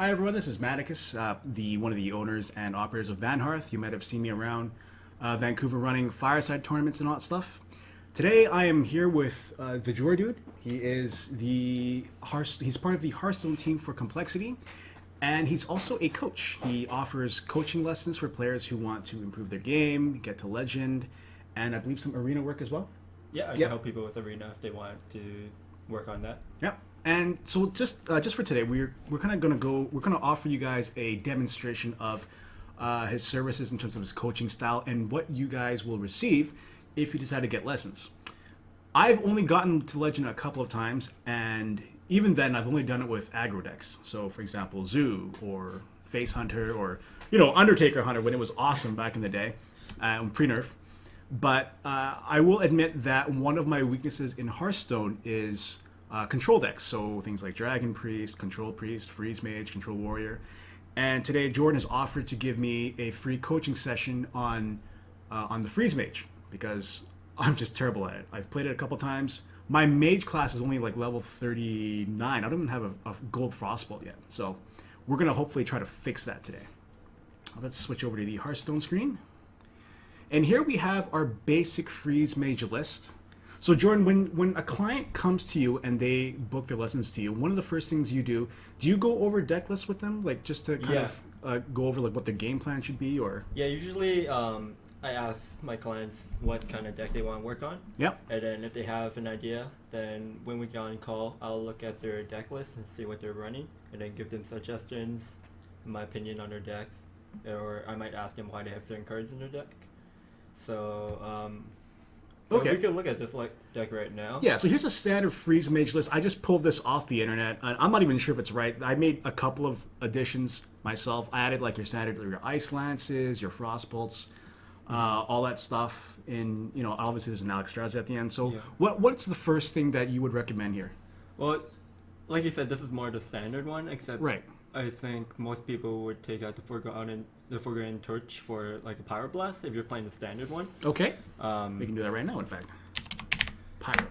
Hi everyone, this is Maticus, the one of the owners and operators of Van Hearth. You might have seen me around Vancouver running fireside tournaments and all that stuff. Today I am here with TheJordude. He's part of the Hearthstone team for Complexity, and he's also a coach. He offers coaching lessons for players who want to improve their game, get to legend, and I believe some arena work as well. Yeah, I can help people with arena if they want to work on that. Yep. And so just for today, we're kind of gonna offer you guys a demonstration of his services in terms of his coaching style and what you guys will receive if you decide to get lessons. I've only gotten to Legend a couple of times, and even then, I've only done it with aggro decks. So, for example, Zoo or Face Hunter or Undertaker Hunter when it was awesome back in the day, pre-nerf. But I will admit that one of my weaknesses in Hearthstone is control decks, so things like Dragon Priest, Control Priest, Freeze Mage, Control Warrior. And today Jordan has offered to give me a free coaching session on the Freeze Mage because I'm just terrible at it. I've played it a couple times. My Mage class is only like level 39. I don't even have a gold Frostbolt yet. So we're going to hopefully try to fix that today. Let's switch over to the Hearthstone screen. And here we have our basic Freeze Mage list. So Jordan, when a client comes to you and they book their lessons to you, one of the first things you do you go over deck lists with them, like just to kind of go over like what their game plan should be, or? Yeah, usually I ask my clients what kind of deck they want to work on. Yep. And then if they have an idea, then when we get on call, I'll look at their deck list and see what they're running, and then give them suggestions, in my opinion, on their decks, or I might ask them why they have certain cards in their deck. So. Okay. We can look at this deck right now. Yeah, so here's a standard Freeze Mage list. I just pulled this off the internet. I'm not even sure if it's right. I made a couple of additions myself. I added like your standard, your Ice Lances, your Frostbolts, all that stuff. And obviously there's an Alexstrasza at the end. So what's the first thing that you would recommend here? Well, like you said, this is more the standard one, except right. I think most people would take out the Forgotten Torch for like a Pyro Blast if you're playing the standard one. Okay. We can do that right now, in fact. Pyro.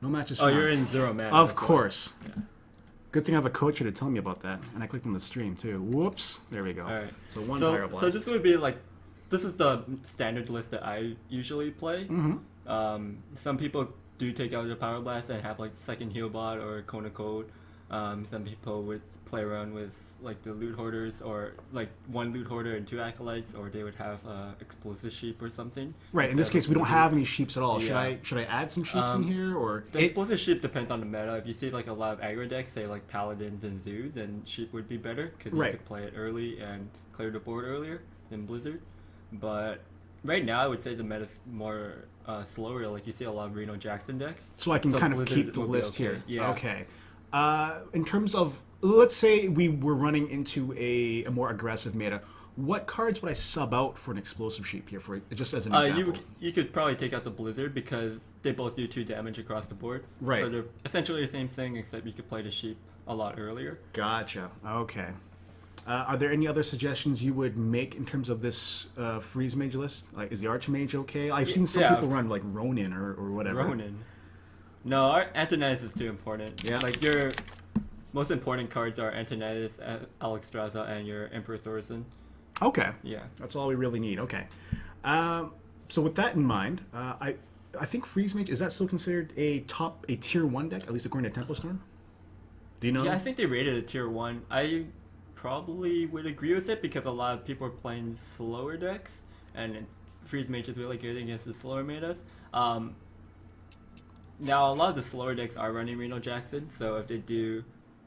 No matches. Oh, you're in 0 mana. Of course. Yeah. Good thing I have a coach here to tell me about that, and I clicked on the stream too. Whoops. There we go. All right. So Pyro Blast. So this would be this is the standard list that I usually play. Mm-hmm. Some people do take out the Pyro Blast and have like second heal bot or Kona Code. Some people would play around with like the loot hoarders, or like one loot hoarder and 2 acolytes, or they would have explosive sheep or something. Right. In this case, we don't have any sheeps at all. Yeah. Should I add some sheeps in here, or the explosive sheep depends on the meta. If you see like a lot of aggro decks, say like paladins and zoos, then sheep would be better because you could play it early and clear the board earlier than Blizzard. But right now, I would say the meta's more slower. Like you see a lot of Reno Jackson decks. So I can kind of keep the list here. Yeah. Okay. In terms of, let's say we were running into a more aggressive meta, what cards would I sub out for an explosive sheep here, for just as an example? You could probably take out the Blizzard because they both do 2 damage across the board. Right. So they're essentially the same thing, except you could play the sheep a lot earlier. Gotcha. Okay. Are there any other suggestions you would make in terms of this Freeze Mage list? Like, is the Archmage okay? I've seen some people run like Ronin or whatever. Ronin. No, Antonidas is too important. Yeah. Like your most important cards are Antonidas, Alexstrasza, and your Emperor Thorson. Okay. Yeah. That's all we really need. Okay. So with that in mind, I think Freeze Mage, is that still considered a tier 1 deck, at least according to Temple Storm? Do you know? Yeah, I think they rated it tier 1. I probably would agree with it because a lot of people are playing slower decks, and Freeze Mage is really good against the slower metas. Now, a lot of the slower decks are running Reno Jackson, so if they do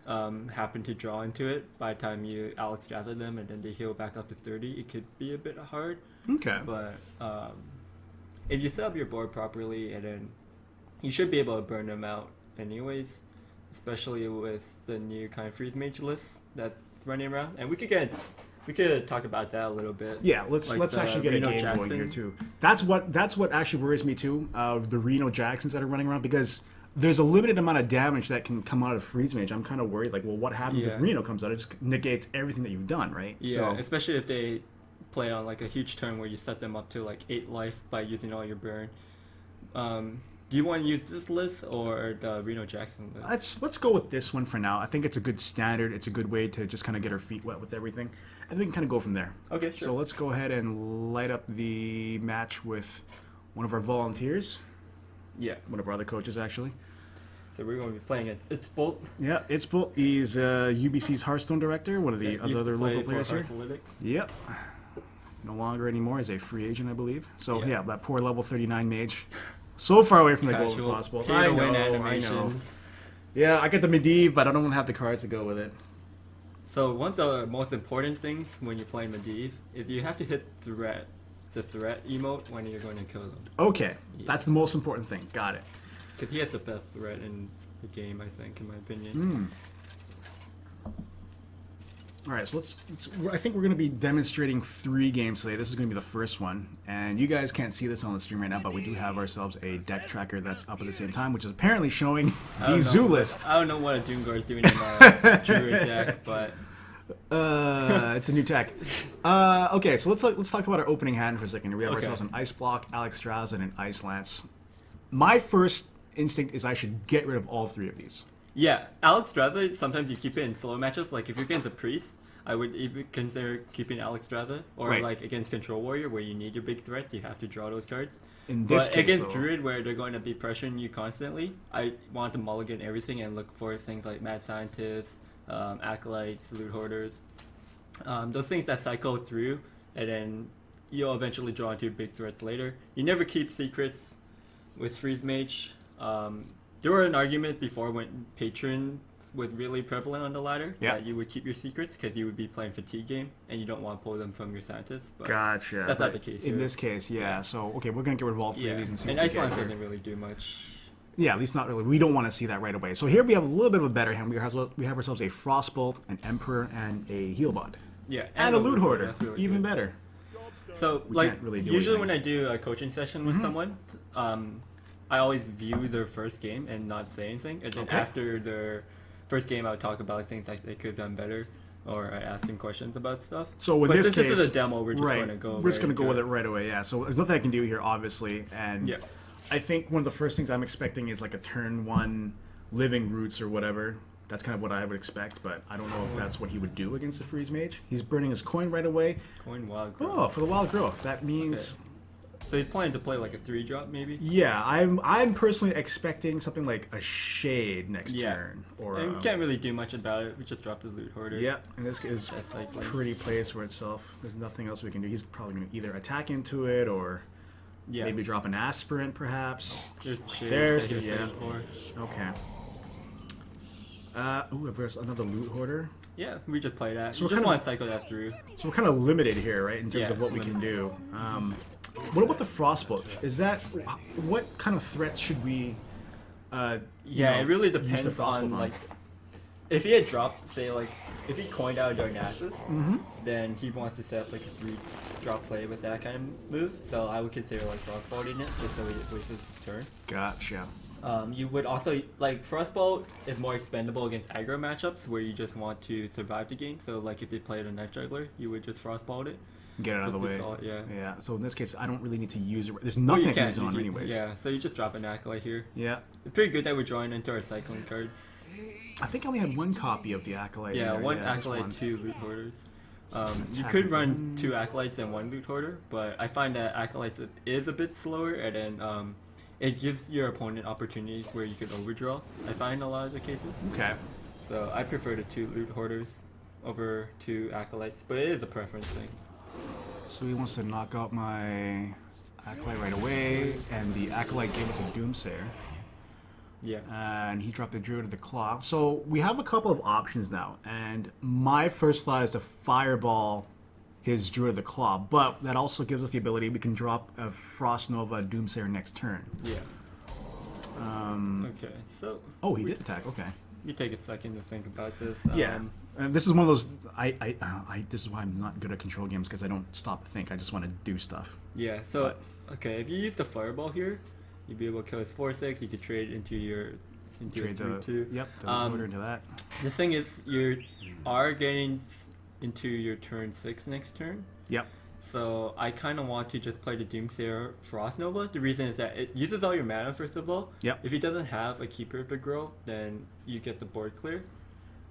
happen to draw into it, by the time you Alexstrasza them and then they heal back up to 30, it could be a bit hard. Okay. But if you set up your board properly, and then you should be able to burn them out anyways, especially with the new kind of Freeze Mage list that's running around. And we could talk about that a little bit. Yeah, let's actually get Reno a game Jackson going here too. That's what actually worries me too. The Reno Jacksons that are running around, because there's a limited amount of damage that can come out of Freeze Mage. I'm kind of worried, like, well, what happens if Reno comes out? It just negates everything that you've done, right? Yeah, especially if they play on like a huge turn where you set them up to like 8 life by using all your burn. Do you want to use this list or the Reno Jackson list? Let's go with this one for now. I think it's a good standard. It's a good way to just kind of get our feet wet with everything, and we can kind of go from there. Okay, sure. So let's go ahead and light up the match with one of our volunteers, Yeah. one of our other coaches actually. So we're going to be playing against Itzbolt. Yeah, it's Bull. He's UBC's Hearthstone director, one of the other local players here. Yep. No longer anymore. He's a free agent, I believe. So yeah, that poor level 39 mage. So far away from the golden frostbolt. I know. Yeah, I get the Medivh, but I don't have the cards to go with it. So one of the most important things when you're playing Medivh is you have to hit the threat emote when you're going to kill them. Okay, that's the most important thing. Got it. Because he has the best threat in the game, I think, in my opinion. All right, so I think we're going to be demonstrating 3 games today. This is going to be the first one. And you guys can't see this on the stream right now, but we do have ourselves a deck tracker that's up at the same time, which is apparently showing the zoo list. I don't know what a Doomguard is doing in my Druid deck, but... it's a new tech. Okay, so let's talk about our opening hand for a second. We have ourselves an Ice Block, Alex Strauss, and an Ice Lance. My first instinct is I should get rid of all 3 of these. Yeah, Alex Straza, sometimes you keep it in solo matchups. Like, if you're against a Priest, I would even consider keeping Alex Straza. Or, like, against Control Warrior, where you need your big threats, you have to draw those cards. In this case, against Druid, where they're going to be pressuring you constantly, I want to mulligan everything and look for things like Mad Scientists, Acolytes, Loot Hoarders. Those things that cycle through, and then you'll eventually draw into big threats later. You never keep secrets with Freeze Mage. There were an argument before when Patron was really prevalent on the ladder that you would keep your secrets because you would be playing fatigue game and you don't want to pull them from your scientists. But gotcha. That's not the case here. In this case, yeah. So okay, we're gonna get rid of all 3 of these and see. And what Iceland doesn't really do much. Yeah, at least not really. We don't want to see that right away. So here we have a little bit of a better hand. We have ourselves a Frostbolt, an Emperor, and a Healbot. Yeah, and a Loot Hoarder. Really even good. Better. So usually when I do a coaching session with someone, I always view their first game and not say anything. And then after their first game, I would talk about things like they could have done better, or I ask them questions about stuff. So in this case, this is a demo. We're just going to go. We're just going to go with it right away. Yeah. So there's nothing I can do here, obviously, and I think one of the first things I'm expecting is like a turn 1 Living Roots or whatever. That's kind of what I would expect, but I don't know if that's what he would do against the Freeze Mage. He's burning his coin right away. Coin Wild Growth. Oh, for the Wild Growth. That means... Okay. So he's planning to play like a 3-drop maybe? Yeah, I'm personally expecting something like a Shade next turn. Or and we can't really do much about it. We just drop the Loot Hoarder. Yeah, and this is pretty plays for itself. There's nothing else we can do. He's probably going to either attack into it or maybe drop an Aspirant perhaps. There's Okay. There's another Loot Hoarder. Yeah, we just play that. So we just want to cycle that through. So we're kind of limited here, right, in terms of what we can do. What about the Frostbolt? Is that what kind of threats should we? It really depends on like if he had dropped, say like if he coined out Darnassus, then he wants to set up like a 3-drop play with that kind of move. So I would consider like Frostbolting it just so he wastes his turn. Gotcha. You would also like Frostbolt is more expendable against aggro matchups where you just want to survive the game. So like if they played a Knife Juggler, you would just Frostbolt it. Get it out of the way. Yeah. So in this case, I don't really need to use it. There's nothing I can use it on anyways. Yeah. So you just drop an Acolyte here. Yeah. It's pretty good that we're drawing into our cycling cards. I think I only had 1 copy of the Acolyte. Yeah, one Acolyte, 2 Loot Hoarders. You could run 2 Acolytes and 1 Loot Hoarder, but I find that Acolytes is a bit slower, and then it gives your opponent opportunities where you could overdraw. I find in a lot of the cases. Okay. So I prefer the 2 Loot Hoarders over 2 Acolytes, but it is a preference thing. So he wants to knock out my Acolyte right away, and the Acolyte gave us a Doomsayer. Yeah. And he dropped the Druid of the Claw. So we have a couple of options now, and my first thought is to Fireball his Druid of the Claw, but that also gives us the ability we can drop a Frost Nova Doomsayer next turn. Yeah. Okay, so... Oh, he did attack, okay. You take a second to think about this. This is one of those. This is why I'm not good at control games because I don't stop to think. I just want to do stuff. Yeah. So okay, if you use the Fireball here, you'd be able to kill his 4/6. You could trade into your trade the 3/2. Yep. The order into that. The thing is, you are getting into your turn 6 next turn. Yep. So I kind of want to just play the Doomsayer Frost Nova. The reason is that it uses all your mana first of all. Yep. If he doesn't have a Keeper of the Grove, then you get the board clear,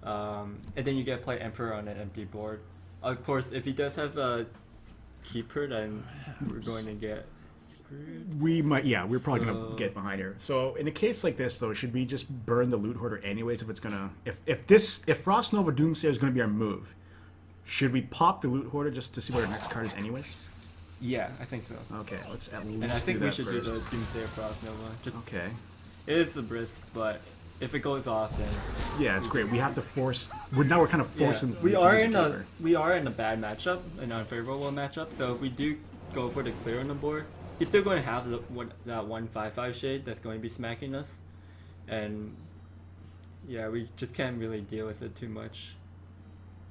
and then you get to play Emperor on an empty board. Of course, if he does have a Keeper, then we're going to get screwed. We might, yeah, we're probably So- gonna get behind here. So in a case like this, though, should we just burn the Loot Hoarder anyways? If it's gonna, if Frost Nova Doomsayer is gonna be our move, should we pop the Loot Hoarder just to see what our next card is anyways? Yeah, I think so. Okay, let's at least And I think do we that should first. do the Doomsayer Frost Nova. Just, Okay. it is a risk, but if it goes off, then Yeah, it's great. We have to force. We're kind of forcing. we to are use in a a Keeper. we are in a bad matchup, an unfavorable matchup. So if we do go for the clear on the board, he's still going to have that 1/5/5 shade that's going to be smacking us, and yeah, we just can't really deal with it too much.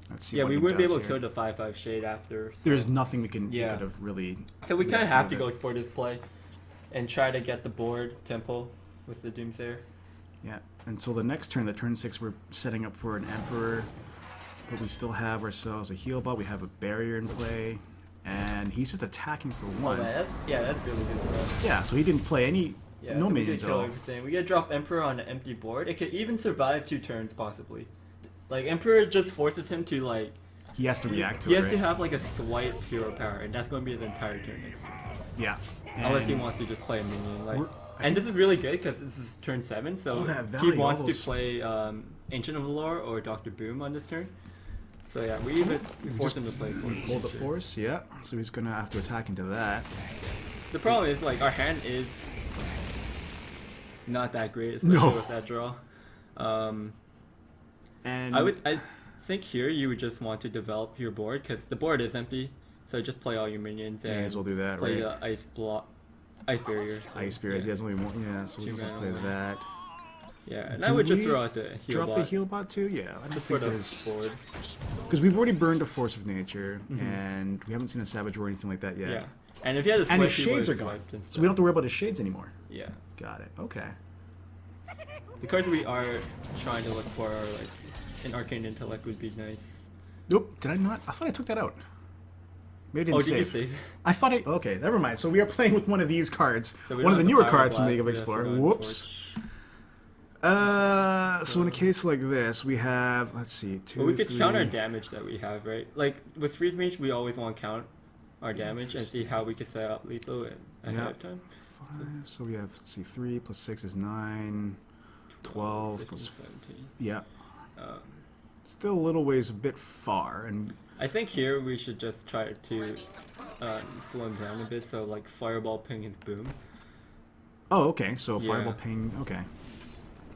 Let's see Yeah, what we he wouldn't be does able to here. kill the 5/5 shade after. So, There's nothing we can Yeah. could have really. so we kind of Yeah, have to yeah. go for this play, and try to get the board tempo with the Doomsayer. Yeah, and so the next turn, the turn 6, we're setting up for an Emperor, but we still have ourselves a heal bot. We have a barrier in play, and he's just attacking for Oh, one. that's really good for us. Yeah, so he didn't play any Yeah, no so we minions could at kill all. everything. We get drop Emperor on an empty board. It could even survive 2 turns possibly. Like Emperor just forces him to like He has to react to he it. has to right? have like a swipe hero power, and that's going to be his entire turn next turn. Yeah. Unless he And wants to just play a minion. Like, We're- I and this is really good because this is turn 7, so Oh, that he value, wants all to those- play Ancient of the Lore or Doctor Boom on this turn. So yeah, we force him to play for Hold the force, yeah. So he's gonna have to attack into that. The problem is like our hand is not that great, especially No. with that draw. And I think here you would just want to develop your board because the board is empty, so just play all your minions may and as well do that, play right? the ice barrier. So, Ice Spears, yeah. he has only one. Yeah, so we Two just mana play left. that. Yeah, and Do I would just we throw out the heal Drop bot the heal bot too? Yeah, I don't just for think the there's. board. Because we've already burned a Force of Nature, and we haven't seen a Savage or anything like that yet. Yeah, and if you had a And swipe, his he shades are would've gone. swiped instead. So we don't have to worry about his shades anymore. Yeah, Got it. Okay. because we are trying to look for like an arcane intellect would be nice. Nope. Did I not? I thought I took that out. Maybe I Oh, didn't did you save. save? I thought I. Okay, never mind. So we are playing with one of these cards. So we One of don't the have newer Pyroblast, cards from League of we have Explorer. Forgotten Whoops. Torch. So in a case like this, we have. Let's see. 2, But we could 3. count our damage that we have, right? Like with Freeze Mage, we always want to count our damage and see how we can set up lethal ahead Yeah. of time. 5. So we have. Let's see. 3 plus 6 is 9. 12 15, plus. 17. Yeah. Um, Still a little ways, a bit far, and I think here we should just try to slow him down a bit. So like Fireball ping his boom. oh, okay. So Yeah. fireball ping. Okay.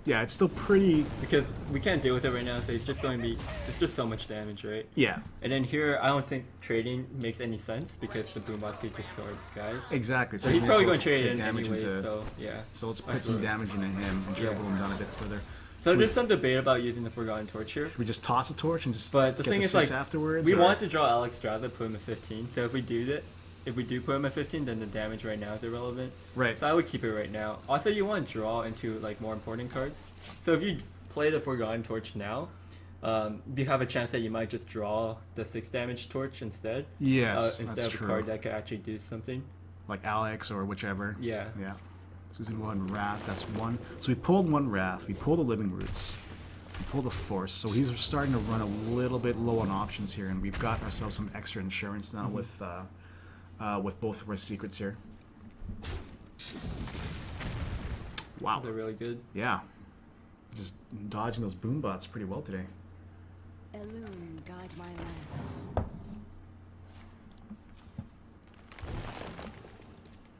Yeah, it's still pretty. Because we can't deal with it right now, so it's just going to be, it's just so much damage, right? Yeah, And then here, I don't think trading makes any sense because the boom boss could just kill our guys. exactly. So we he's may probably as well going to trade take in damage anyway, into- so yeah. So let's put some damage into him and Yeah. dribble him down a bit further. So Should there's we, some debate about using the Forgotten Torch here. should we just toss a torch and just But the get thing the is, 6 like, afterwards? we or- want to draw Alex Strada, put him at 15, so if we do put him at 15, then the damage right now is irrelevant. Right. So I would keep it right now. Also, you want to draw into like more important cards. So if you play the Forgotten Torch now, you have a chance that you might just draw the 6 damage torch instead. Yes, Instead that's of true. a card that could actually do something. Like Alex or whichever. Yeah. Yeah. Susan 1, Wrath, that's 1. So we pulled 1 Wrath, we pulled a Living Roots, we pulled a Force. So he's starting to run a little bit low on options here, and we've got ourselves some extra insurance now with both of our secrets here. Wow. They're really good. Yeah. Just dodging those boom bots pretty well today. Elune, guide my lands.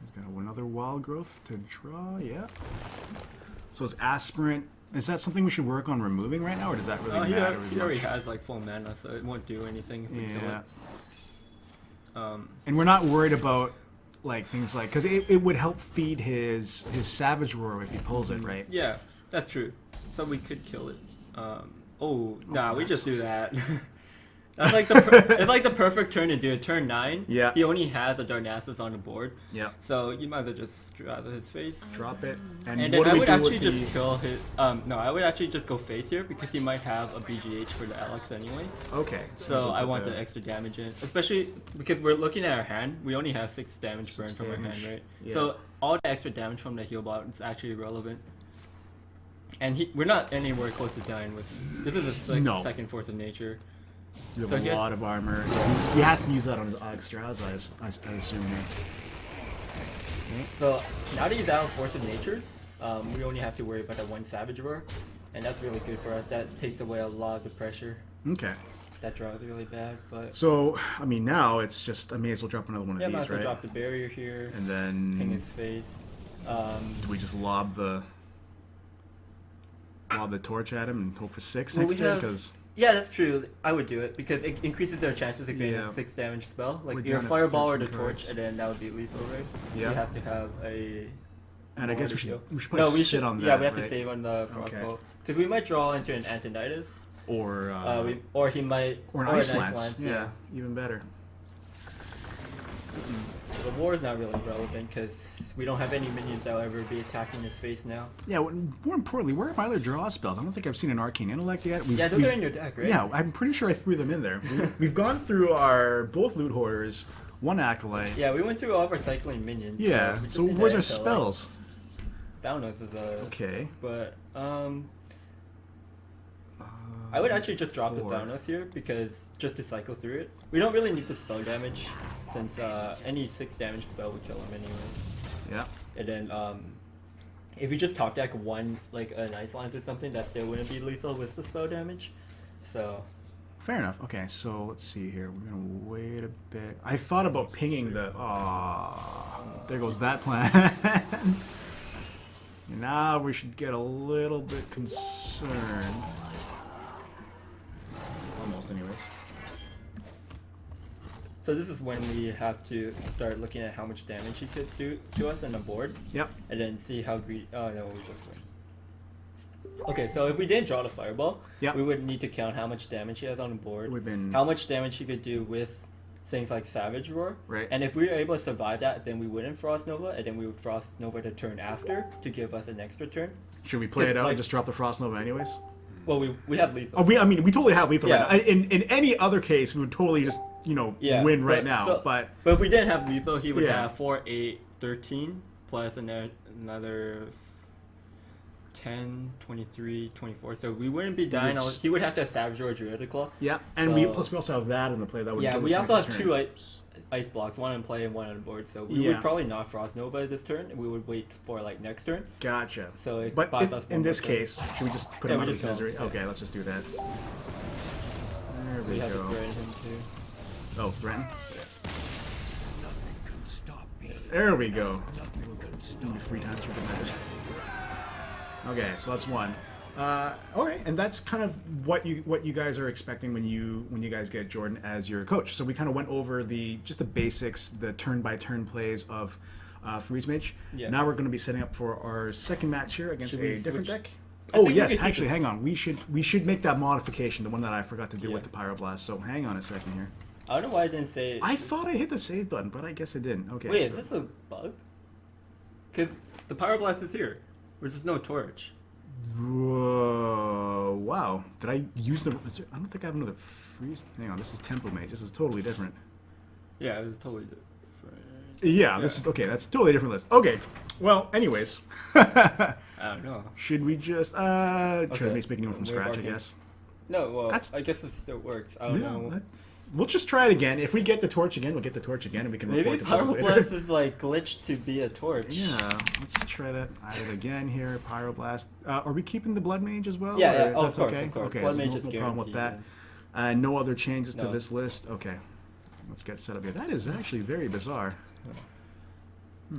He's got another Wild Growth to draw, yeah. So it's Aspirant. Is that something we should work on removing right now, or does that really He matter as he already much? has like full mana, so it won't do anything if we kill Yeah. it. And we're not worried about like things like, because it would help feed his Savage Roar if he pulls it, right? Yeah, that's true. So we could kill it. We just do that. That's like it's like the perfect turn to do it. Turn 9. Yeah. He only has a Darnassus on the board. Yeah. So you might as well just straddle his face. Drop it. And what then do I we would do actually with just kill his. No, I would actually just go face here because he might have a BGH for the Alex anyways. Okay. So I want the extra damage in, especially because we're looking at our hand. We only have 6 damage burn from our hand, right? Yeah. So all the extra damage from the heal bot is actually irrelevant. And we're not anywhere close to dying with. This is the No. second force of nature. You have So a he has- lot of armor, so he has to use that on his Oxtraz, I assume. Here. So now that he's out of force of natures, we only have to worry about that 1 savage roar, and that's really good for us. That takes away a lot of the pressure. Okay. That draw is really bad, but So, I mean, now it's just, I may as well drop another one of yeah, might these, as well right? drop the barrier here, And ping then, his face. do we just lob the torch at him and hope for 6 Well, next we turn? have- Because Yeah, that's true. I would do it because it increases their chances of getting Yeah. a 6 damage spell. Like We're either down to fireball or the 13 torch, cards. and then that would be lethal, right? Yeah. You have to have a. and I guess we heal. should probably we sit should. on that. Yeah, we have right? to save on the Okay. frostbolt because we might draw into an Antonidas. Or Or he might. or an ice lance. Yeah, even better. So the war is not really relevant because we don't have any minions that will ever be attacking his face now. Yeah. More importantly, where are my other draw spells? I don't think I've seen an arcane intellect yet. Yeah, those are in your deck, right? Yeah, I'm pretty sure I threw them in there. We've gone through our both loot hoarders, 1 acolyte. Yeah, we went through all of our cycling minions. Yeah. we just So need where's the our intellect. spells? Thanos is a. Okay. But I would actually just drop 4. the Thanos here because just to cycle through it. We don't really need the spell damage since any 6 damage spell would kill him anyway. Yeah. And then if you just top deck 1 like an ice lance or something, that still wouldn't be lethal with the spell damage. So Fair enough. Okay, so let's see here. We're gonna wait a bit. I thought about pinging the. There goes that plan. Now we should get a little bit concerned. Almost, anyways. So this is when we have to start looking at how much damage he could do to us on the board, Yep. and then see how greedy. Oh no, we just win. Okay, so if we didn't draw the fireball, Yep. we would need to count how much damage he has on the board, Would've been- how much damage he could do with things like Savage Roar. Right. And if we were able to survive that, then we wouldn't Frost Nova, and then we would Frost Nova the turn after to give us an extra turn. Should we play it Just out like- and just drop the Frost Nova anyways? Well, we have lethal. Oh, I mean, we totally have lethal Yeah. right now. In any other case, we would totally just, win right now. so- but if we didn't have lethal, he would Yeah. have 4, 8, 13, plus another 10, 23, 24. So we wouldn't be dying. Which- He would have to have Savage or Druidic Claw. yeah, and we So- also have that in the play that would. Yeah, give we us also have next 2 turn. ice blocks, 1 in play and 1 on the board. So we Yeah. would probably not Frost Nova this turn. We would wait for like next turn. Gotcha. So it But buys in, us in one this more turn. case, should we just put Yeah, him we out of just go. misery? Yeah. Okay, let's just do that. There we We have to go. threaten him too. Oh, threaten. There we go. Give me 3 times for the damage. Okay, so that's 1. Okay, and that's kind of what you guys are expecting when you guys get Jordan as your coach. So we kind of went over just the basics, the turn by turn plays of Freeze Mage. Yeah. Now we're going to be setting up for our second match here against Should we a different switch? deck. I Oh think we yes, could keep actually, it- hang on. We should make that modification, the one that I forgot to do Yeah. with the Pyroblast. So hang on a second here. I don't know why I didn't say. I thought I hit the save button, but I guess I didn't. Okay. Wait, so- is this a bug? Because the Pyroblast is here, which is no torch. Whoa, wow. Did I use the... I don't think I have another freeze... Hang on, this is Tempo Mage. This is totally different. Yeah, it was totally different. Yeah, this is... Okay, that's a totally different list. Okay, well, anyways. I don't know. Should we just... Try to Okay, make speaking from we're scratch, I barking. guess. No, well, That's- I guess this still works. I don't know. We'll just try it again. If we get the torch again, we'll get the torch again, and we can Maybe report to later. Pyroblast is like glitched to be a torch. Yeah, let's try that out again here. Pyroblast. Are we keeping the Blood Mage as well? Yeah, or yeah, is of that course, okay? of course. Okay, Blood so Mage no, is no problem with that. guaranteed, No other changes to No. this list. Okay, let's get set up here. That is actually very bizarre. I'll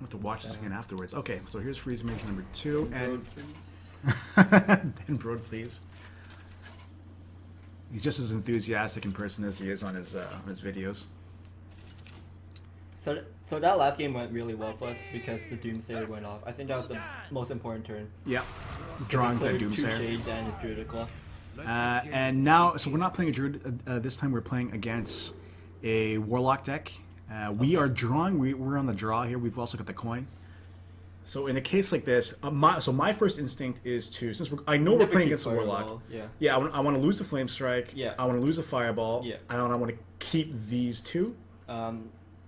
have to watch this again afterwards. Okay, so here's Freeze Mage number 2, and Dan Broad, please. He's just as enthusiastic in person as he is on his videos. So that last game went really well for us because the Doomsayer went off. I think that was the most important turn. Yeah, drawing the Cleared 2 Doomsayer. shades and his Druidic Claw. And now, so we're not playing a druid this time. We're playing against a warlock deck. We are drawing. We're on the draw here. We've also got the coin. So in a case like this, my first instinct is to, since I know we're Never playing keep against a warlock. Fireball, yeah. Yeah, I want to lose the flame strike. Yeah. I want to lose the fireball. Yeah. I want to keep these two.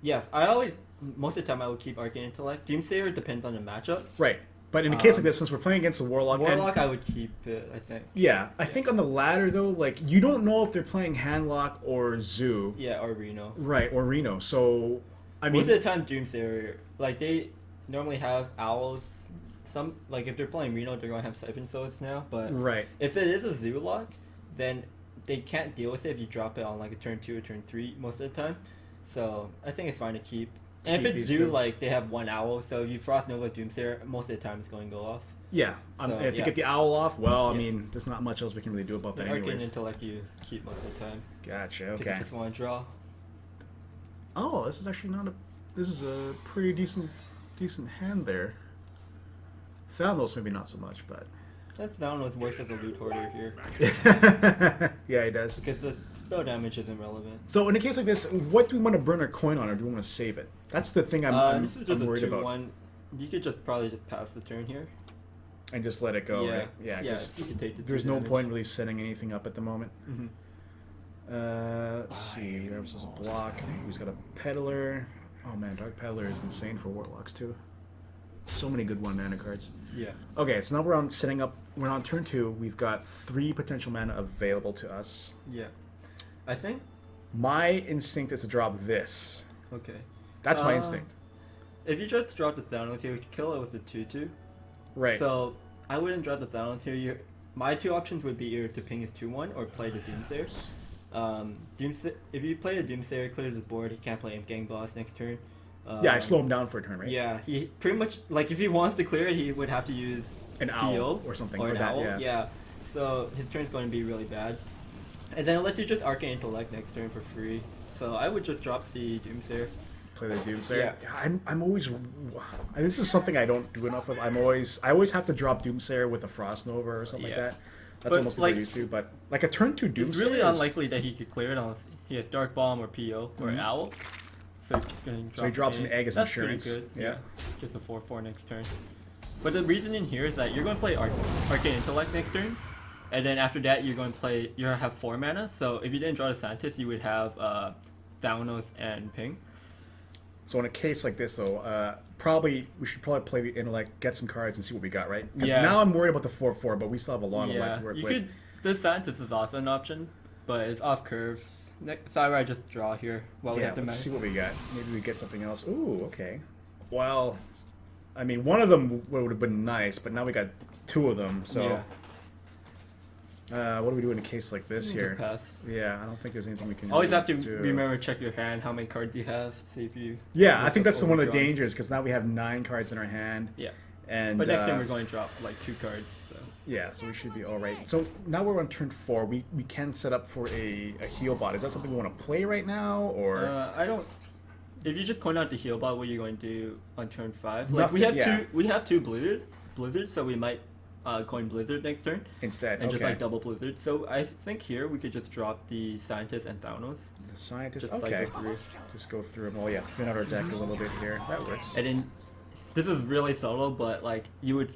Yes, most of the time I would keep Arcane Intellect. Doomsayer depends on the matchup. Right. But in a case like this, since we're playing against a warlock, I would keep it, I think. Yeah, I think on the ladder though, like you don't know if they're playing Handlock or Zoo. Yeah, or Reno. Right, or Reno. So, I mean, Most of the time, Doomsayer, like they normally have owls. Some like if they're playing Reno, they're gonna have Siphon Swords now. But right. if it is a Zoo lock, then they can't deal with it if you drop it on like a turn 2 or turn 3 most of the time. So I think it's fine to keep. And if it's Zoo, like they have one owl, so you Frost Nova Doomsayer, most of the time it's going to go off. Yeah, So, if you yeah. get the owl off, well, I Yeah. mean, there's not much else we can really do about that Arcane anyways. Intellect you keep most of the time. Gotcha, 'Cause okay. You just want to draw. Oh, this is actually not a... This is a pretty decent hand there. Thanos maybe not so much, but... That's down with worse as a loot hoarder here. Yeah, he does. Because the spell damage isn't relevant. So in a case like this, what do we want to burn our coin on, or do we want to save it? That's the thing I'm This is just worried a about. 2-1. You could probably just pass the turn here. And just let it go, yeah. right? Yeah, Yeah, 'cause you can take the there's 2 no damage. point really setting anything up at the moment. Mhm. Let's see. There's a block. Who's got a peddler? Oh man, Dark Peddler is insane for warlocks too. So many good 1-mana cards. Yeah. Okay, so now we're on setting up. We're on turn 2. We've got 3 potential mana available to us. Yeah. I think. My instinct is to drop this. Okay. That's my instinct. If you just drop the Thanos here, you could kill it with the 2/2. Right. So I wouldn't drop the Thanos here. My 2 options would be either to ping his 2/1 or play the Doomsayer. If you play a Doomsayer, clears his board. He can't play Gang Boss next turn. Yeah, I slow him down for a turn, right? Yeah, he pretty much like if he wants to clear it, he would have to use An owl PO or something. or Or an that, owl. yeah. So his turn's going to be really bad, and then it lets you just Arcane Intellect next turn for free. So I would just drop the Doomsayer. Play the Doomsayer. Yeah. I'm always. This is something I don't do enough of. I always have to drop Doomsayer with a Frost Nova or something Yeah. like that. That's But, almost what like, I'm used to. But like a turn 2 Doomsayer. It's really is- unlikely that he could clear it unless he has Dark Bomb or PO or Mhm. Owl. So he's just gonna So he drops an egg as That's insurance. pretty good. Yeah. Just a 4/4 next turn. But the reasoning here is that you're going to play Arcane Intellect next turn, and then after that you're going to play. You have 4 mana. So if you didn't draw the Scientist, you would have Thanos and Ping. So in a case like this, though, we should probably play the intellect, get some cards, and see what we got, right? Because Yeah. now I'm worried about the 4/4, but we still have a lot of life Yeah, to work you with. could. The Scientist is also an option, but it's off curve. So I would just draw here while we Yeah, have the let's mana. see what we got. Maybe we get something else. Ooh, okay. Well, I mean, one of them would have been nice, but now we got 2 of them. So, Yeah. what do we do in a case like this You can here? pass. Yeah, I don't think there's anything we can. Always really have to do. remember check your hand, how many cards you have, see if you. Yeah, I think that's one of the overdrawn. dangers because now we have 9 cards in our hand. Yeah. And But next time we're going to drop like 2 cards. So. yeah, so we should be all right. So now we're on turn 4. We can set up for a heal bot. Is that something we want to play right now, or I don't. If you just coin out the heal bot, what are you going to do on turn 5? Like we Nothing, have yeah. we have 2 blizzards, so we might coin Blizzard next turn instead? and Okay. just like double Blizzard. So I think here we could just drop the Scientist and Thanos. The scientist. Just Okay. cycle through. Just go through them. Oh yeah, thin out our deck a little bit here. That works. And then this is really subtle, but like you would.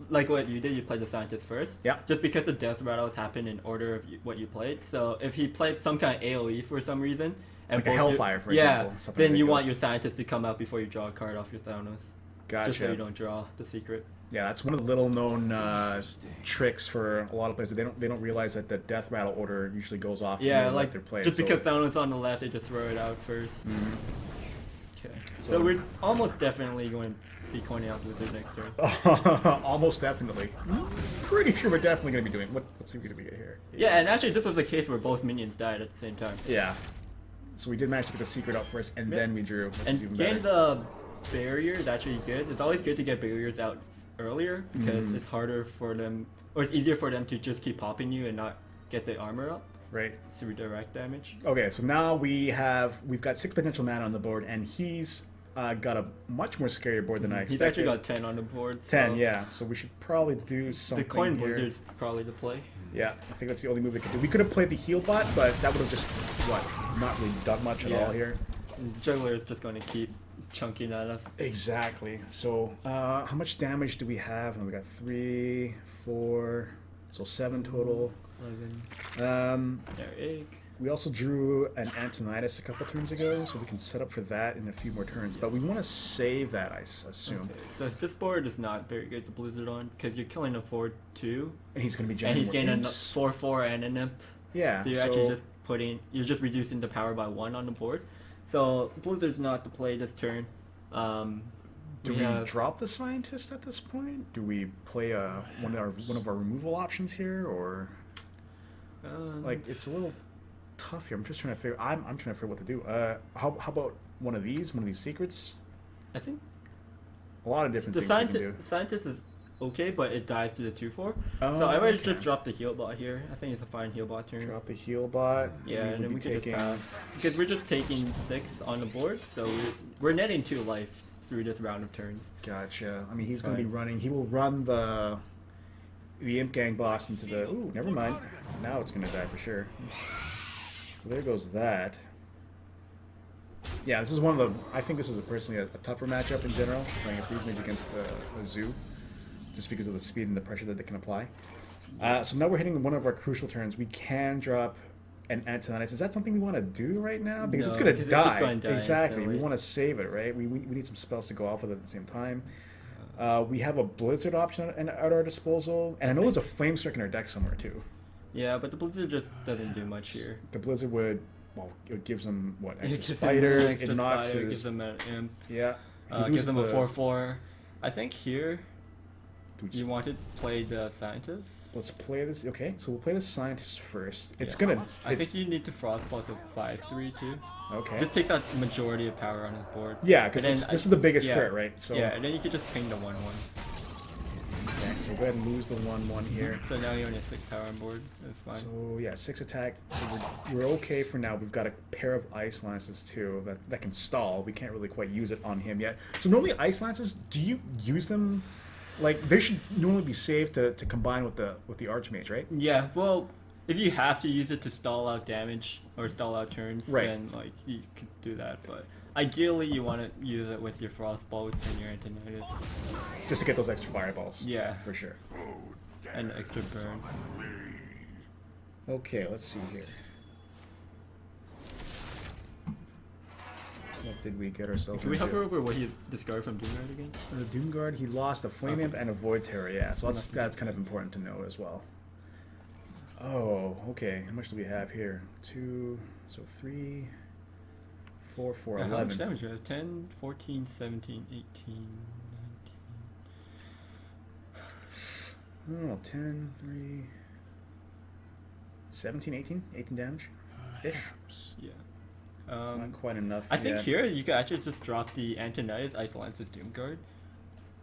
Like what you did, you played the Scientist first. Yeah. Just because the death rattles happen in order of what you played. So if he played some kind of AoE for some reason, and Like a both Hellfire, for yeah, example, something then you want ridiculous. your Scientist to come out before you draw a card off your Thanos. Gotcha. Just so you don't draw the secret. Yeah, that's one of the little known tricks for a lot of players. They don't realize that the death rattle order usually goes off. Yeah, when like they're played. just so- because Thanos on the left, they just throw it out first. Mhm. Okay. So- So we're almost definitely going to be coining out Blizzard next turn. Almost definitely. Pretty sure we're definitely going to be doing. Let's see what we get here. Yeah, and actually this was the case where both minions died at the same time. Yeah. So we did manage to get the secret out first, and Yeah. then we drew, which is And even getting better. the barrier is actually good. It's always good to get barriers out earlier because Mhm. it's harder for them, or it's easier for them to just keep popping you and not get the armor up Right. through direct damage. Okay, so now we've got 6 potential mana on the board, and he's got a much more scary board than I He's expected. actually got 10 on the board. So 10, yeah. So we should probably do something The coin here. blizzard's probably the play. Yeah, I think that's the only move we could do. We could have played the heal bot, but that would have just, what, not really done much at all here. Juggler is just going to keep chunking at us. Exactly. So, how much damage do we have? And we got 3, 4, so 7 total. 11. Egg. We also drew an Antonidas a couple turns ago, so we can set up for that in a few more turns. But we want to save that, I assume. Okay, so this board is not very good to Blizzard on, because you're killing a 4-2. And he's going to be and generating he's getting a imps. 4-4 and an imp. Yeah. So you're actually just you're just reducing the power by 1 on the board. So Blizzard's not to play this turn. Do we drop the scientist at this point? Do we play one of our removal options here, or like it's a little tough here? I'm just trying to figure. I'm trying to figure what to do. How about one of these secrets? I think a lot of different things we can do. The scientist is okay, but it dies to the 2/4. Oh, so I would just drop the heal bot here. I think it's a fine heal bot turn. Drop the heal bot. Yeah, and then we can just pass. Because we're just taking 6 on the board, so we're netting 2 life through this round of turns. Gotcha. I mean, he's going to be running. He will run the Imp Gang boss into the. Ooh, never mind. Now it's going to die for sure. So there goes that. Yeah, this is one of the. I think this is personally a tougher matchup in general, playing a Freeze Mage against a Zoo, just because of the speed and the pressure that they can apply. So now we're hitting one of our crucial turns. We can drop an Antonidas. Is that something we want to do right now? Because it's going to die. Exactly. We want to save it, right? We need some spells to go off with at the same time. We have a Blizzard option at our disposal, and I know there's a Flame Strike in our deck somewhere too. Yeah, but the Blizzard just doesn't do much here. The Blizzard would, well, it gives them what? Extra It spiders. It knocks spider, his. Gives them an imp. Yeah. Gives them a 4/4. I think here you want to play the scientist. Let's play this. Okay, so we'll play the scientist first. It's gonna. I think you need to frostbolt the 5/3 too. Okay. This takes out the majority of power on his board. Yeah, because this is the biggest threat, right? So yeah, and then you could just ping the 1/1. Okay, so go ahead and lose the 1/1 here. So now you only have 6 power on board. That's fine. So yeah, 6 attack. So we're okay for now. We've got a pair of Ice Lances too that can stall. We can't really quite use it on him yet. So normally Ice Lances, do you use them? Like they should normally be safe to combine with the Archmage, right? Yeah, well, if you have to use it to stall out damage or stall out turns, then like you could do that. But ideally, you want to use it with your Frostbolts and your Antonidas. Just to get those extra fireballs. Yeah, for sure. And extra burn. Okay, let's see here. What did we get ourselves Can we into? hover over what he discarded from Doomguard again? The Doomguard, he lost a Flame Imp and a Void Terror, yeah. So that's kind of important to know as well. Oh, okay. How much do we have here? 2, so 3, 4, 4, 11. How much damage do we have? 10, 14, 17, 18, 19. Oh, 10, 3, 17, 18? 18 damage? Ish? Yeah. Not quite enough. I think here you could actually just drop the Antonidas Ice Lance's Doomguard.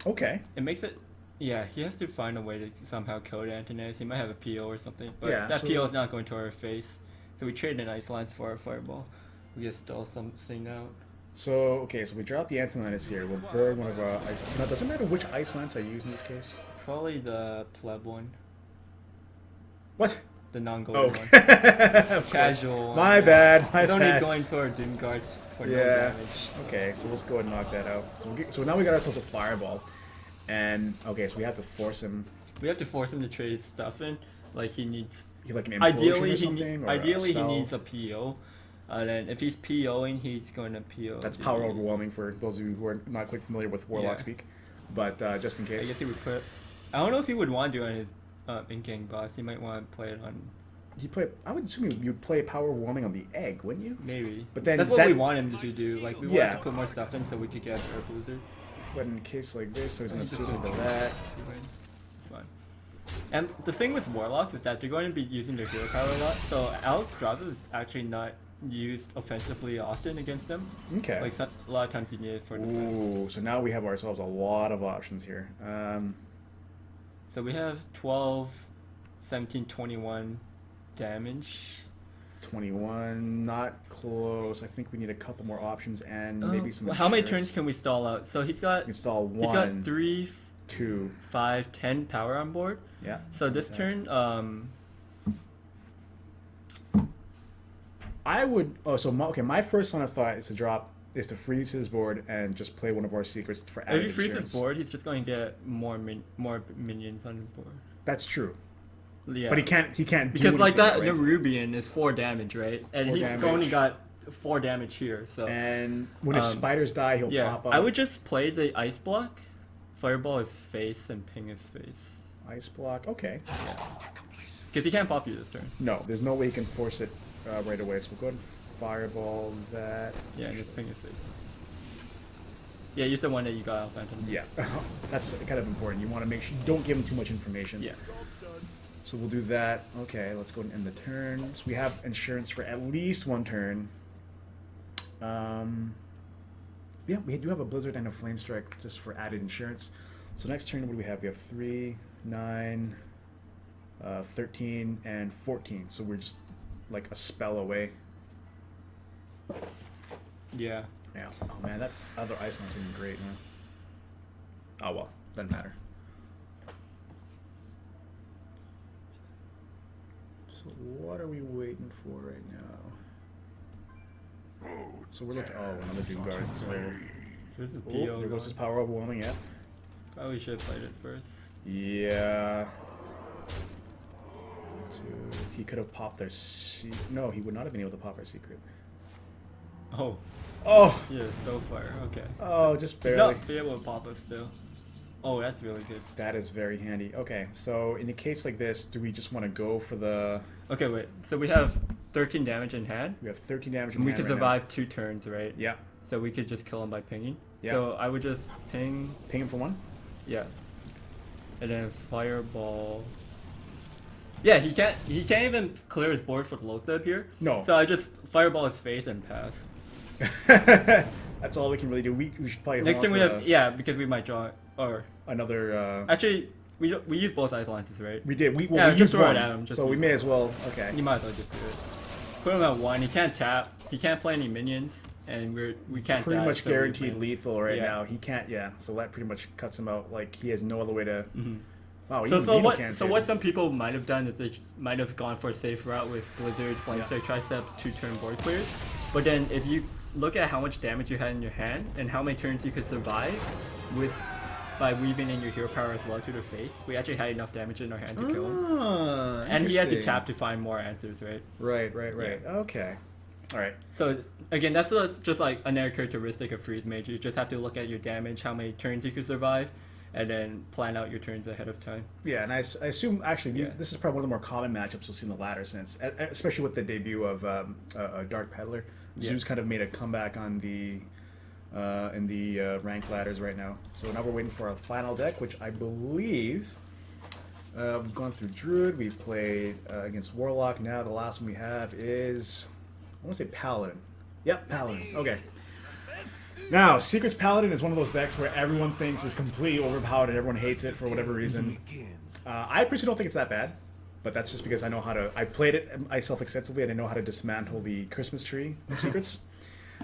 Okay. It makes it. Yeah, he has to find a way to somehow kill the Antonidas. He might have a PO or something, but that PO is not going to our face. So we trade an Ice Lance for a Fireball. We get still something out. So, okay, so we drop the Antonidas here. We'll burn one of our Ice. Now, does it matter which Ice Lance I use in this case? Probably the pleb one. What? The non-golden one. Casual one. My bad. He's only going for a Doomguard for no damage. Okay, so let's go ahead and knock that out. So now we got ourselves a Fireball. And, okay, so we have to force him. We have to force him to trade his stuff in. Like, he needs... Like an ideally, or something, ideally he needs a PO. And then if he's POing, he's going to PO. That's power overwhelming for those of you who are not quite familiar with Warlock speak. But just in case. I guess he would put... I don't know if he would want to do it on his in-gang boss. He might want to play it on... I would assume you'd play power overwhelming on the egg, wouldn't you? Maybe. But then that's what we want him to do. Like, we want him to put more stuff in so we could get our Blizzard. But in a case like this, so he's going to switch into that. It's fine. And the thing with Warlocks is that they're going to be using their hero power a lot. So Alex Strauss is actually not used offensively often against them. Okay. Like, a lot of times you need it for defense. Ooh, so now we have ourselves a lot of options here. So we have 12, 17, 21 damage. 21, not close. I think we need a couple more options and maybe some. How many turns can we stall out? So he's got. Install 1. He's got 3, 2, 5, 10 power on board. Yeah. So this turn, I would. Oh, so my first line of thought is to freeze his board and just play one of our secrets for If added he freezes insurance. board, he's just going to get more minions on the board. That's true. Yeah. But he can't. He can't. Because do like that, anything, the right? Rubian is 4 damage, right? And 4 he's damage. only got 4 damage here. So And when his spiders die, he'll yeah, pop up. I would just play the ice block, fireball his face, and ping his face. Ice block. Okay. Because he can't pop you this turn. No, there's no way he can force it right away. So we'll go ahead and fireball that. Yeah, and just ping his face. Yeah, use the one that you got out Phantom. Yeah, that's kind of important. You want to make sure you don't give him too much information. Yeah. So we'll do that. Okay, let's go and end the turn. So we have insurance for at least one turn. Yeah, we do have a Blizzard and a Flame Strike just for added insurance. So next turn, what do we have? We have 3, 9, 13, and 14. So we're just like a spell away. Yeah. Yeah. Oh man, that other Iceland's been great, huh? Oh well, doesn't matter. So what are we waiting for right now? So we're looking. Oh, another Doom Guard. So There's a oh, PO. there goes his power overwhelming. Yeah. Probably should have played it first. Yeah. So he could have popped their no, he would not have been able to pop our secret. Oh. Oh. Yeah, so far. Okay. Oh, just He's barely. not be able to pop us still. Oh, that's really good. That is very handy. Okay, so in a case like this, do we just want to go for the? Okay, wait. So we have 13 damage in hand. We have 13 damage. In And we hand can right survive 2 turns, right? Now. Yeah. So we could just kill him by pinging. Yeah. So I would just ping. Ping him for one. Yeah. And then fireball. Yeah, he can't even clear his board for the load up here. No. So I just fireball his face and pass. That's all we can really do. We should probably Next hold turn we on have for because we might draw or another. actually we use both ice lances, right? We did. We Yeah, we just used throw it one, at him, just so we use may it. as well. Okay. You might as well just do it. Put him at 1. He can't tap. He can't play any minions, and we can't. Pretty die, much so we guaranteed win. lethal right Yeah. now. He can't. Yeah. So that pretty much cuts him out. Like he has no other way to. Wow. So even so Vino what can't so hit what him. some people might have done is they might have gone for a safe route with Blizzard, Flame Yeah. Strike, Tricep, 2-turn board clears. But then if you look at how much damage you had in your hand and how many turns you could survive with by weaving in your hero power as well to the face, we actually had enough damage in our hand to kill him. Ah, And he had to interesting. tap to find more answers, right? Right. Okay. All right. So again, that's just like another characteristic of Freeze Mage. You just have to look at your damage, how many turns you can survive, and then plan out your turns ahead of time. Yeah, and I assume actually Yeah. this is probably one of the more common matchups we'll see in the latter sense, especially with the debut of Dark Peddler. Yeah. Zeus kind of made a comeback on the in the ranked ladders right now. So now we're waiting for our final deck, which I believe we've gone through Druid. We've played against Warlock. Now the last one we have is I want to say Paladin. Yep, Paladin. Okay. Now, Secrets Paladin is one of those decks where everyone thinks is completely overpowered and everyone hates it for whatever reason. I personally don't think it's that bad, but that's just because I know how to. I played it myself extensively and I know how to dismantle the Christmas tree of secrets.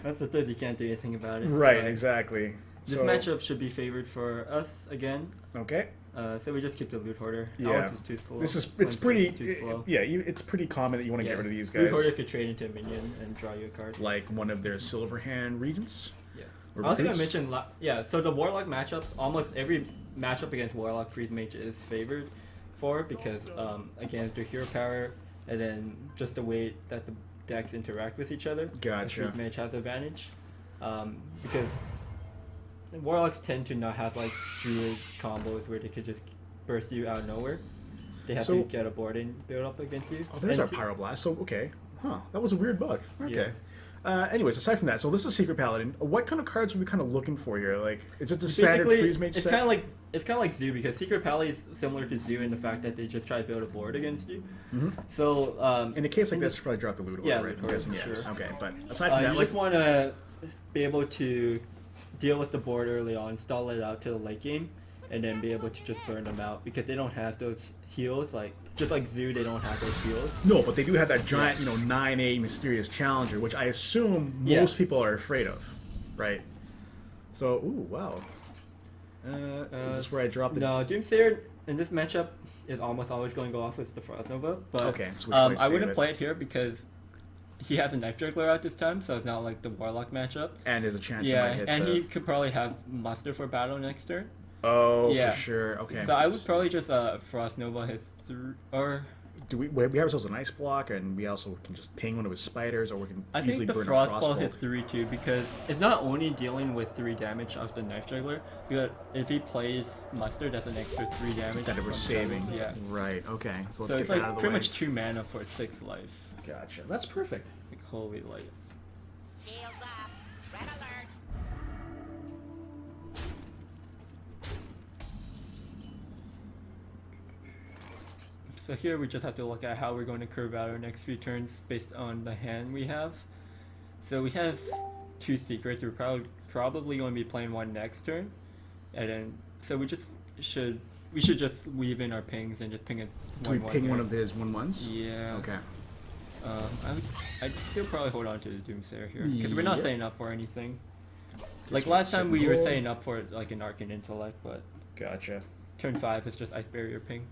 That's the thing, you can't do anything about it. Right, But exactly. This So- matchup should be favored for us again. Okay. So we just keep the loot hoarder. Yeah. Ours is too slow. This is Mine's it's pretty too slow. yeah, it's pretty common that you want to Yeah. get rid of these Loot guys. hoarder could trade into a minion and draw you a card. Like one of their silver hand regents. Yeah. Or I was gonna recruits. mention, yeah. So the Warlock matchups, almost every matchup against Warlock, Freeze Mage is favored for because again the hero power and then just the way that the decks interact with each other. Gotcha. Freeze Mage has advantage because Warlocks tend to not have like Druid combos where they could just burst you out of nowhere. They have So- to get a board and build up against you. Oh, there's And our Pyroblast. So, okay. Huh. That was a weird bug. Okay. Yeah. Anyways, aside from that, so this is Secret Paladin. What kind of cards are we kind of looking for here? Like, is it the standard Basically, Freeze Mage it's set? kind of like Zoo because Secret Pally is similar to Zoo in the fact that they just try to build a board against you. So In a case like this, you probably drop the loot order, Yeah, right? loot order, I'm guessing, for sure. Okay, but aside from you that, like, just want to be able to deal with the board early on, stall it out to the late game, and then be able to just burn them out because they don't have those heals. Like just like Zoo, they don't have those heals. no, but they do have that giant, 9/8 mysterious challenger, which I assume Yeah. most people are afraid of, right? So, ooh, wow. Is this where I dropped the? No, Doomsayer in this matchup is almost always going to go off with the Frost Nova, but Okay, so we should probably I save wouldn't it. play it here because he has a Knife Juggler out this time, so it's not like the Warlock matchup. And there's a chance he Yeah, might hit and the... he could probably have Muster for battle next turn. Oh, Yeah. for sure. Okay. So I would probably just Frost Nova his or Do we have ourselves an ice block, and we also can just ping one of his spiders, or we can I easily think the burn a Frostball frostbolt. hits 3 too, because it's not only dealing with 3 damage of the Knife Juggler, but if he plays Mustard, that's an extra 3 damage. That we're from saving. Yeah. Right. Okay. So let's So get it's that out like of the pretty way. much 2 mana for 6 life. Gotcha. That's perfect. Like, holy light. Shields up. Red alert. So here we just have to look at how we're going to curve out our next few turns based on the hand we have. So we have 2 secrets. We're probably going to be playing one next turn, and then so we should just weave in our pings and just ping a Do we 1/1 ping here. one of his 1/1s? Yeah. Okay. I'd still probably hold on to the Doomsayer here because we're not Yep. setting up for anything. Just Like last time we were simple. setting up for like an Arcane Intellect, but Gotcha. turn 5 is just Ice Barrier ping.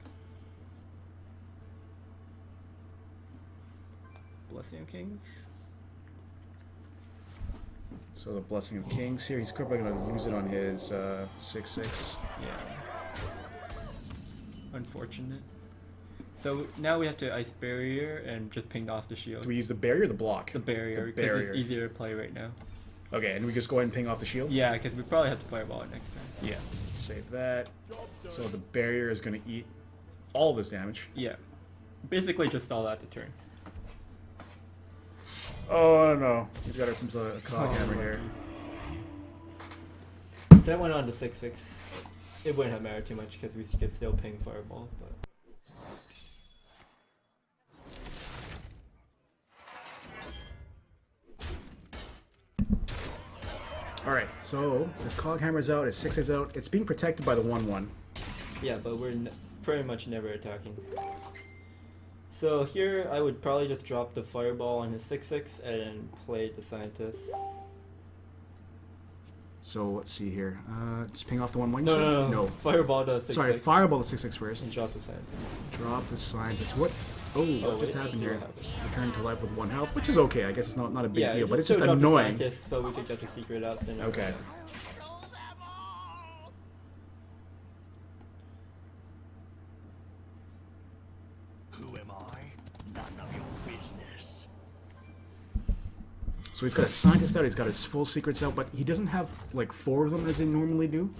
Blessing of Kings. So the Blessing of Kings here. He's probably going to use it on his 6/6. Yeah. Unfortunate. So now we have to Ice Barrier and just ping off the shield. Do we use the barrier or the block? The barrier, The because barrier. it's easier to play right now. Okay, and we just go ahead and ping off the shield? Yeah, because we probably have to Fireball it next turn. Yeah. Save that. So the barrier is going to eat all of this damage. Yeah. Basically just stall out the turn. Oh no. He's got some sort of clock hammer here. That went on to 6/6. It wouldn't have mattered too much because we could still ping Fireball, but. Alright, so the cog hammer's out, his 6 is out. It's being protected by the 1/1. Yeah, but we're pretty much never attacking. So here I would probably just drop the Fireball on his 6/6 and play the Scientist. So let's see here. Just ping off the 1/1. No. Fireball the 6/6. Sorry, fireball the 6/6 first. And drop the Scientist. Drop the scientist. What? Oh, what just wait, happened see here? what happened. Return to life with 1 health, which is okay. I guess it's not a big deal, but it's still just drop the annoying. Scientist so we could get the secret up. Then Okay. Who am I? None of your business. So he's got a scientist out, he's got his full secrets out, but he doesn't have like 4 of them as they normally do.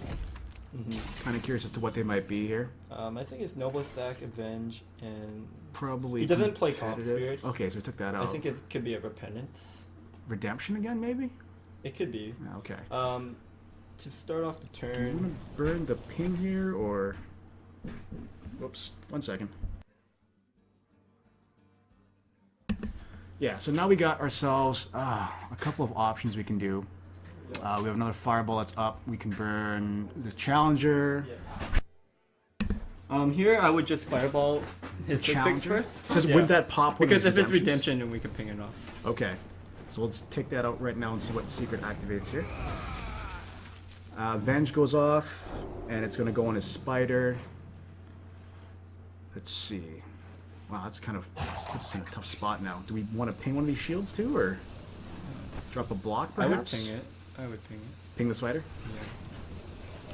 Kind of curious as to what they might be here. I think it's Noble Sack, Avenge, and Probably. He doesn't play Comp competitive. Spirit. Okay, so we took that out. I think it could be a Repentance. Redemption again, maybe? It could be. Yeah, okay. To start off the Do you turn. want to burn the ping here, or... Whoops, 1 second. Yeah, so now we got ourselves a couple of options we can do. We have another fireball that's up. We can burn the challenger. Here I would just Fireball his 6/6 Challenger? first. Because Yeah. with that pop one Because is if it's redemptions. Redemption, then we can ping it off. Okay, so let's take that out right now and see what secret activates here. Venge goes off, and it's going to go on his spider. Let's see. Wow, that's kind of puts us in a tough spot now. Do we want to ping one of these shields too, or drop a block I perhaps? would ping it. I would ping it. Ping the spider? Yeah.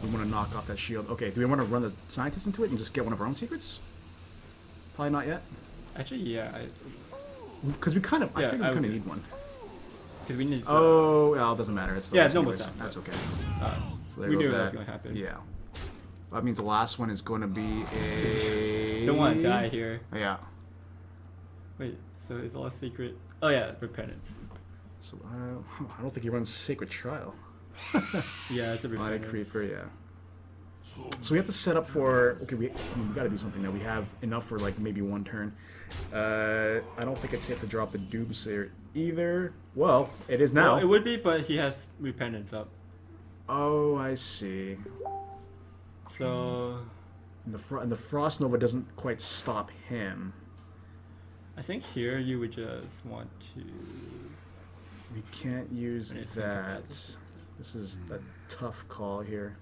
We want to knock off that shield. Okay, do we want to run the scientist into it and just get one of our own secrets? Probably not yet. Actually, yeah. Because we kind of, I Yeah, think we I kind would of do need one. Because we need. Oh, well, it doesn't matter. It's the Yeah, last it's almost anyways. done, That's okay. So there we goes knew that. that was gonna happen. Yeah. That means the last one is going to be a... Don't want to die here. Yeah. Wait, so is the last secret? Oh yeah, Repentance. So I don't think he runs Sacred Trial. Yeah, it's a Mighty Repentance. Creeper, yeah. So we have to set up for... Okay, we got to do something now. We have enough for like maybe 1 turn. I don't think it's safe to drop the Doomsayer either. Well, it is now. Well, it would be, but he has Repentance up. Oh, I see. So And the Frost Nova doesn't quite stop him. I think here you would just want to. We can't use What do you think about that. this? This is a tough call here.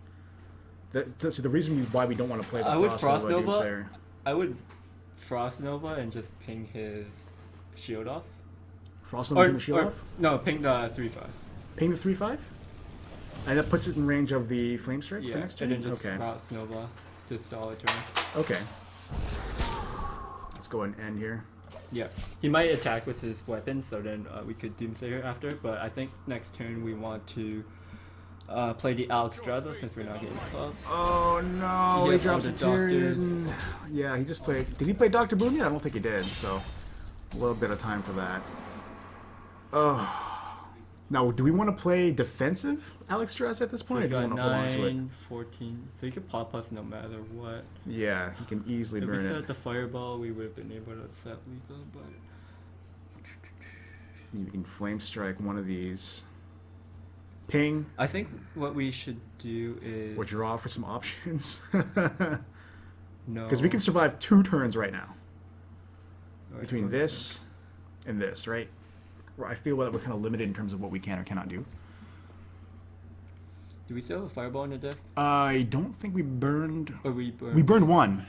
So the reason why we don't want to play the I would Frost Frost Nova Nova. Doomsayer. I would Frost Nova and just ping his shield off. Frost Nova, ping the shield off? no, ping the 3/5. Ping the 3/5? And that puts it in range of the Flame Strike Yeah, for next turn? and then just Okay. Frost Nova to stall a turn. Okay. Let's go and end here. Yeah, he might attack with his weapon, so then we could Doomsayer after. But I think next turn we want to play the Alex Draza since we're not getting club. Oh no, Yeah, he drops all a the Tyrion. doctors. Yeah, he just played. Did he play Dr. Boom yet? I don't think he did, so a little bit of time for that. Oh. Now, do we want to play defensive Alex Draza at this So point, or we do we got want to hold on to it? 9, 14. So he could pop us no matter what. Yeah, he can easily If we burn set it. the fireball, we would have been able to set lethal, but We can flame strike one of these. Ping, I think what we should do is or draw for some options. no, Because we can survive 2 turns right now. Alright, Between what do you this and this, right? Where I feel that we're kind of limited in terms of what we can or cannot do. think? Do we still have a fireball in the deck? I don't think we burned. Or we burned? We burned one.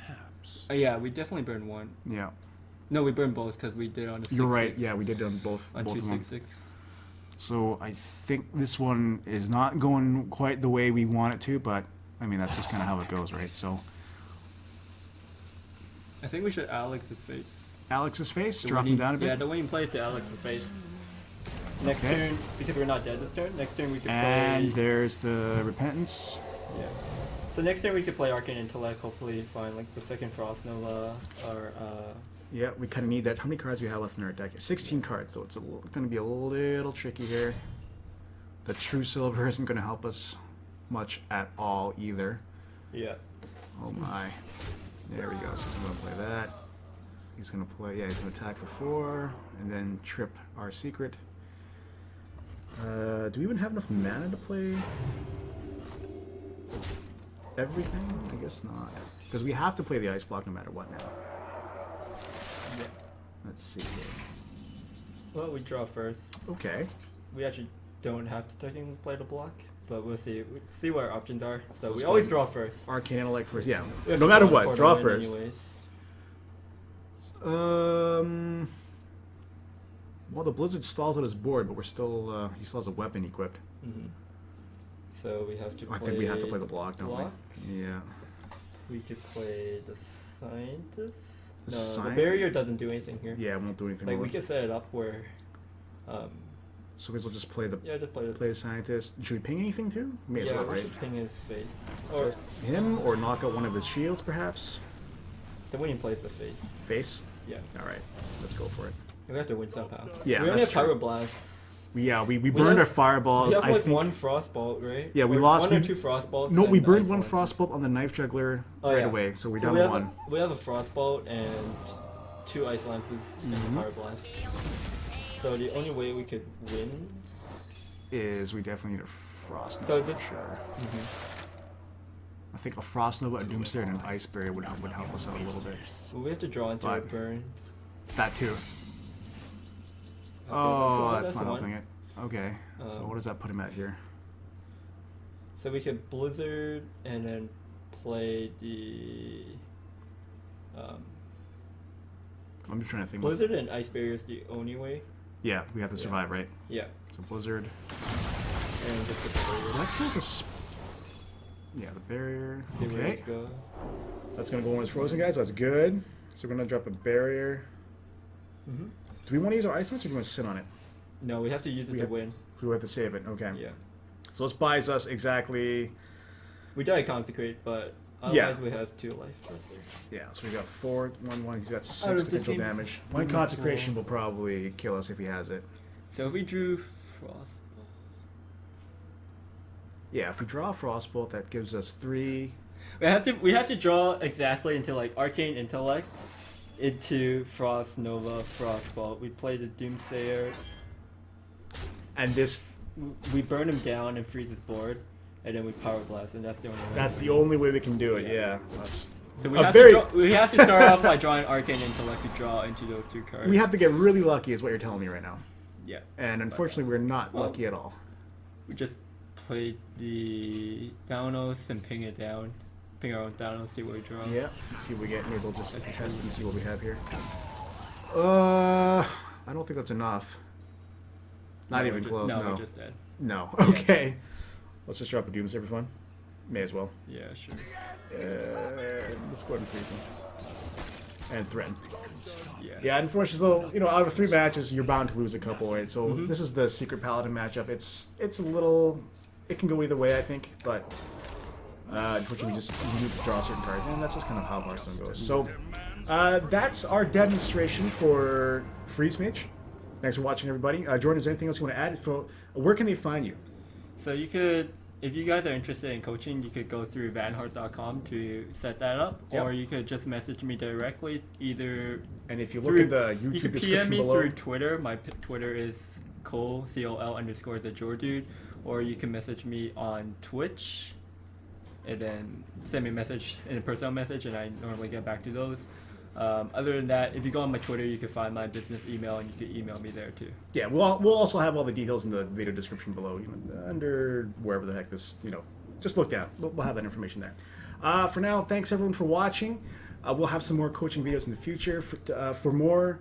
Yeah, we definitely burned one. Yeah, No, we burned both because we did on the. you're 6/6. right. Yeah, we did on both. On both of them. 2/6/6. So I think this one is not going quite the way we want it to, but I mean that's just kind of how it goes, right? So I think we should Alex's face. Alex's face, The drop winning- him down a bit, Yeah, the winning plays to Alex's face. Next Okay. turn, because we're not dead this turn. Next turn we could and play. there's the repentance. Yeah. So next turn we could play Arcane Intellect. Hopefully find like the second Frost Nova or Yeah, we kind of need that. How many cards do we have left in our deck? 16 cards, so it's going to be a little tricky here. The True Silver isn't going to help us much at all either. yeah. Oh my. There we go. So he's going to play that. He's going to play, yeah, he's going to attack for 4 and then trip our secret. Do we even have enough mana to play everything? I guess not. Because we have to play the Ice Block no matter what now. Yeah. Let's see here. Well, we draw first. Okay. We actually don't have to technically play the block, but we'll see. We'll see what our options are. So let's we go always ahead. draw first. Arcane Intellect first, yeah. We have No to matter draw what, before draw the win first. anyways. Well, the Blizzard stalls on his board, but we're still, he still has a weapon equipped. Mm-hmm. So we have to play. I think we have to play the block, don't block. we? Yeah. We could play the Scientist. The No, the Scient- barrier doesn't do anything here. Yeah, it won't do anything. Like more. we could set it up where, So we'll just play the yeah, just play the. play the scientist. Should we ping anything too? May as Yeah, well, we right? should ping his face, or Him or knock out one of his shields, perhaps. the winning plays the face. Face. Yeah, All right, let's go for it. we have to win somehow. Yeah, we only that's have true. Pyro Blast. We burned our have- fireballs. We have I like think. one Frostbolt, right? Yeah, we Or lost- one or we- two Frostbolts. No, we and burned Ice one Lances. frostbolt on the knife juggler Oh, right yeah. away, so we're So down we to have one. we have a Frostbolt and 2 Ice Lances and Mm-hmm. a Pyro Blast. So the only way we could win. Is we definitely need a frost. So Nova this- for sure. Mhm. I think a frost nova, a doomsayer, and an ice barrier would help us out a little bit. Well, we have to draw into a But- burn. That too. Okay, Oh, so that's not the one. helping it. Okay, so what does that put him at here? So we could Blizzard and then play the I'm just trying to think. what's- Blizzard and Ice Barrier is the only way. Yeah, we have to survive, right? Yeah, So blizzard. and just the So barrier. that kills us. Yeah, the barrier. See where Okay, these go. that's gonna go when it's frozen, guys. That's good. So we're gonna drop a barrier. Mm-hmm. Do we want to use our ice lance or do we want to sit on it? No, we have to use it We to have- win. We have to save it. Okay. Yeah, So this buys us exactly. we die Consecrate, but Yeah. otherwise we have 2 life. Yeah. So we got 4, 1, 1. He's got Out 6 of this potential game is damage. One beautiful. consecration will probably kill us if he has it. So if we drew Frost, Yeah. If we draw a frostbolt, that gives us 3. we have to draw exactly into like Arcane Intellect into Frost Nova Frostbolt. We play the Doomsayer. And this. We burn him down and freeze his board, and then we Power Blast, and that's the only way. That's the only way we can do it. Yeah. That's. So we a have, very- we have to start off by drawing Arcane Intellect to draw into those 2 cards. We have to get really lucky, is what you're telling me right now. Yeah. And unfortunately, we're not Well- lucky at all. We just played the Downos and ping it down. Ping our own Downos, see what we draw. Yeah. Let's see what we get. May as well just Okay. test and see what we have here. I don't think that's enough. Not No, even close. No, No. we're just dead. No. Okay. Let's just drop a Doomsday for fun. May as well. Yeah, sure. Let's go ahead and freeze him. And threaten. Yeah. Yeah, unfortunately, so, out of 3 matches, you're bound to lose a couple, right? So this is the Secret Paladin matchup. It's a little... It can go either way, I think, but... unfortunately, you draw certain cards, and that's just kind of how Hearthstone goes. So, that's our demonstration for Freeze Mage. Thanks for watching, everybody. Jordan, is there anything else you want to add? Where can they find you? So you could, if you guys are interested in coaching, you could go through vanhearth.com to set that up, Yep. or you could just message me directly, either. And if you look in the YouTube you could description PM me below... through Twitter. My Twitter is col_TheJordude, or you can message me on Twitch, and then send me a message in a personal message, and I normally get back to those. Other than that, if you go on my Twitter, you can find my business email, and you can email me there too. Yeah, we'll also have all the details in the video description below, under wherever the heck this, just look down. We'll have that information there. For now, thanks everyone for watching. We'll have some more coaching videos in the future. For more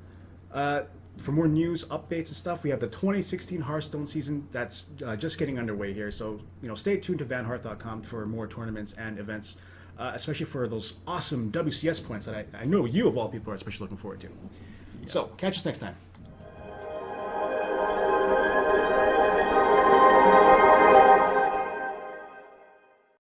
news, updates, and stuff, we have the 2016 Hearthstone season that's just getting underway here. So, stay tuned to vanhearth.com for more tournaments and events, especially for those awesome WCS points that I know you, of all people, are especially looking forward to. So, catch us next time.